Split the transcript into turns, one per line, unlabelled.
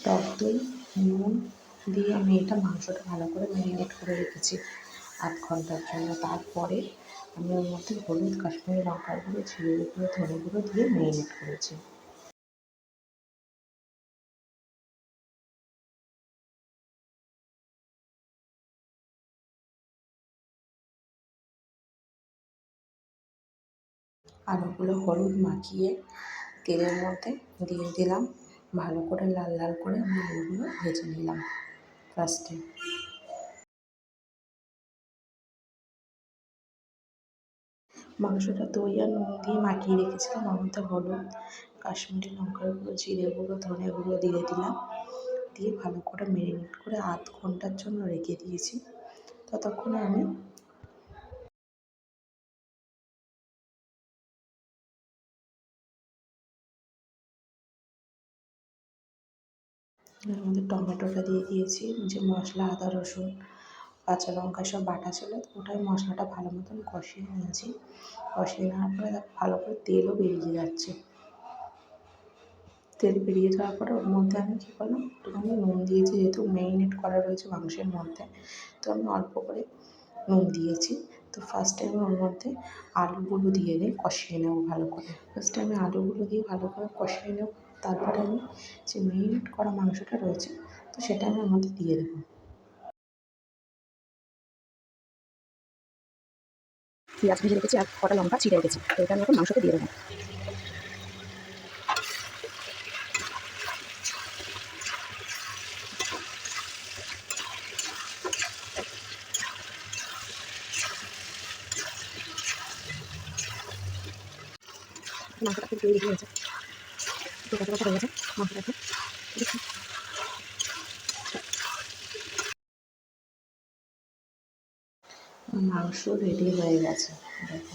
টক দই, নুন দিয়ে আমি এটা মাংসটা ভালো করে ম্যারিনেট করে রেখেছি ৮ ঘন্টার জন্য। তারপরে আমি ওর মধ্যে হলুদ, কাশ্মীরি লঙ্কার গুঁড়ো, জিরে গুঁড়ো, ধনে গুঁড়ো দিয়ে ম্যারিনেট করেছি। আলুগুলো হলুদ মাখিয়ে তেলের মধ্যে দিয়ে দিলাম, ভালো করে লাল লাল করে আমি আলুগুলো ভেজে নিলাম ফার্স্টে। মাংসটা দই আর নুন দিয়ে মাখিয়ে রেখেছিলাম, ওর মধ্যে হলুদ, কাশ্মীরি লঙ্কার গুঁড়ো, জিরে গুঁড়ো, ধনে গুঁড়ো দিয়ে দিলাম, দিয়ে ভালো করে ম্যারিনেট করে ৮ ঘন্টার জন্য রেখে দিয়েছি। ততক্ষণে আমি এর মধ্যে টমেটোটা দিয়ে দিয়েছি, যে মশলা আদা রসুন কাঁচা লঙ্কা সব বাটা ছিল, ওটাই মশলাটা ভালো মতন কষিয়ে নিয়েছি। কষিয়ে নেওয়ার পরে ভালো করে তেলও বেরিয়ে যাচ্ছে। তেল বেরিয়ে যাওয়ার পরে ওর মধ্যে আমি কী করলাম, একটুখানি নুন দিয়েছি, যেহেতু ম্যারিনেট করা রয়েছে মাংসের মধ্যে, তো আমি অল্প করে নুন দিয়েছি। তো ফার্স্টে আমি ওর মধ্যে আলুগুলো দিয়ে কষিয়ে নেবো ভালো করে। ফার্স্টে আমি আলুগুলো দিয়ে ভালো করে কষিয়ে নেব, তারপরে আমি যে ম্যারিনেট করা মাংসটা রয়েছে তো সেটা আমি ওর মধ্যে দিয়ে দেবো। পেঁয়াজ ভেজে রেখেছি আর কটা লঙ্কা ছিঁড়ে রেখেছি, তো এটা আমি এখন মাংসতে দিয়ে দেবো। মাংসটা খুব তৈরি হয়ে গেছে, একটু কষা কষা হয়ে গেছে মাংসটা এখন। মাংস রেডি হয়ে গেছে, দেখো।